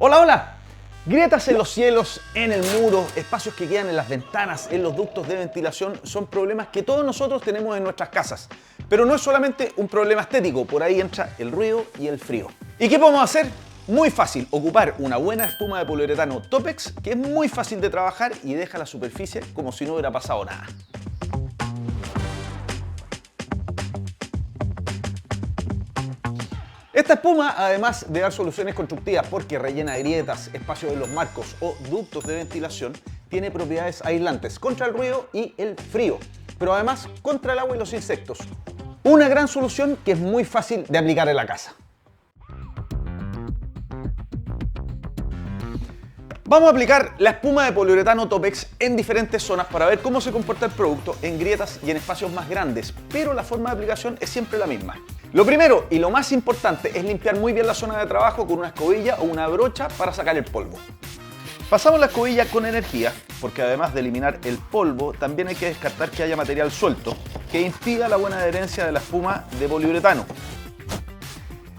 Hola, hola. Grietas en los cielos, en el muro, espacios que quedan en las ventanas, en los ductos de ventilación, son problemas que todos nosotros tenemos en nuestras casas. Pero no es solamente un problema estético, por ahí entra el ruido y el frío. ¿Y qué podemos hacer? Muy fácil, ocupar una buena espuma de poliuretano Topex, que es muy fácil de trabajar y deja la superficie como si no hubiera pasado nada. Esta espuma, además de dar soluciones constructivas porque rellena grietas, espacios en los marcos o ductos de ventilación, tiene propiedades aislantes contra el ruido y el frío, pero además contra el agua y los insectos. Una gran solución que es muy fácil de aplicar en la casa. Vamos a aplicar la espuma de poliuretano Topex en diferentes zonas para ver cómo se comporta el producto en grietas y en espacios más grandes, pero la forma de aplicación es siempre la misma. Lo primero y lo más importante es limpiar muy bien la zona de trabajo con una escobilla o una brocha para sacar el polvo. Pasamos la escobilla con energía, porque además de eliminar el polvo, también hay que descartar que haya material suelto que impida la buena adherencia de la espuma de poliuretano.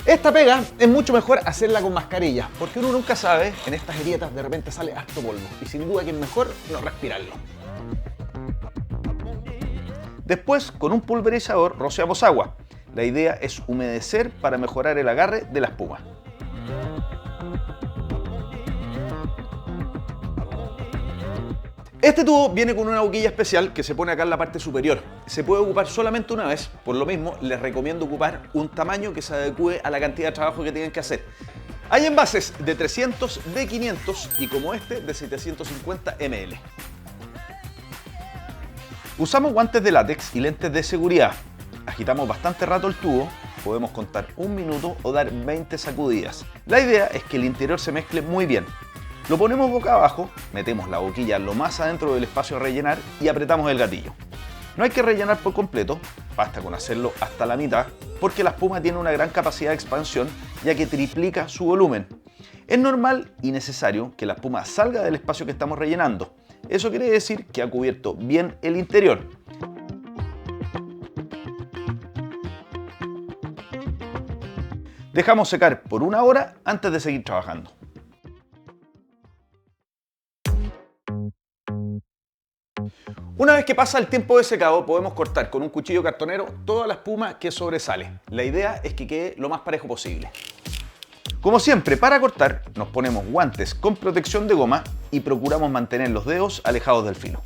Esta pega es mucho mejor hacerla con mascarilla, porque uno nunca sabe, en estas grietas de repente sale harto polvo y sin duda que es mejor no respirarlo. Después, con un pulverizador rociamos agua. La idea es humedecer para mejorar el agarre de la espuma. Este tubo viene con una boquilla especial que se pone acá en la parte superior. Se puede ocupar solamente una vez, por lo mismo les recomiendo ocupar un tamaño que se adecue a la cantidad de trabajo que tienen que hacer. Hay envases de 300, de 500 y como este de 750 ml. Usamos guantes de látex y lentes de seguridad. Agitamos bastante rato el tubo, podemos contar un minuto o dar 20 sacudidas. La idea es que el interior se mezcle muy bien. Lo ponemos boca abajo, metemos la boquilla lo más adentro del espacio a rellenar y apretamos el gatillo. No hay que rellenar por completo, basta con hacerlo hasta la mitad, porque la espuma tiene una gran capacidad de expansión ya que triplica su volumen. Es normal y necesario que la espuma salga del espacio que estamos rellenando. Eso quiere decir que ha cubierto bien el interior. Dejamos secar por una hora antes de seguir trabajando. Una vez que pasa el tiempo de secado, podemos cortar con un cuchillo cartonero toda la espuma que sobresale. La idea es que quede lo más parejo posible. Como siempre, para cortar, nos ponemos guantes con protección de goma y procuramos mantener los dedos alejados del filo.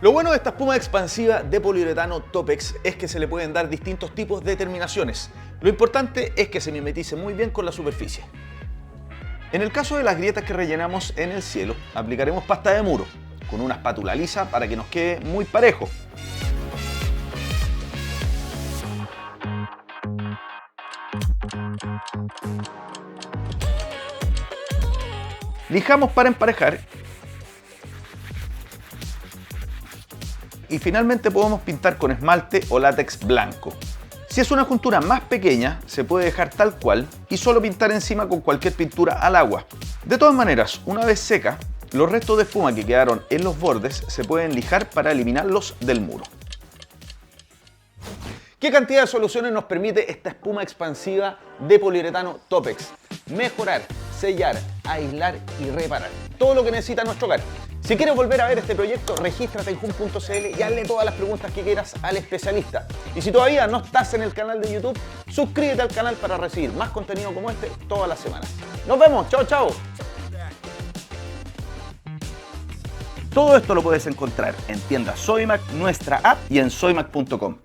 Lo bueno de esta espuma expansiva de poliuretano Topex es que se le pueden dar distintos tipos de terminaciones. Lo importante es que se mimetice muy bien con la superficie. En el caso de las grietas que rellenamos en el cielo, aplicaremos pasta de muro con una espátula lisa para que nos quede muy parejo. Lijamos para emparejar. Y finalmente podemos pintar con esmalte o látex blanco. Si es una juntura más pequeña, se puede dejar tal cual y solo pintar encima con cualquier pintura al agua. De todas maneras, una vez seca, los restos de espuma que quedaron en los bordes se pueden lijar para eliminarlos del muro. ¿Qué cantidad de soluciones nos permite esta espuma expansiva de poliuretano Topex? Mejorar, sellar, aislar y reparar. Todo lo que necesita nuestro hogar. Si quieres volver a ver este proyecto, regístrate en Jun.cl y hazle todas las preguntas que quieras al especialista. Y si todavía no estás en el canal de YouTube, suscríbete al canal para recibir más contenido como este todas las semanas. ¡Nos vemos! ¡Chao, chao! Todo esto lo puedes encontrar en tienda Sodimac, nuestra app y en sodimac.com.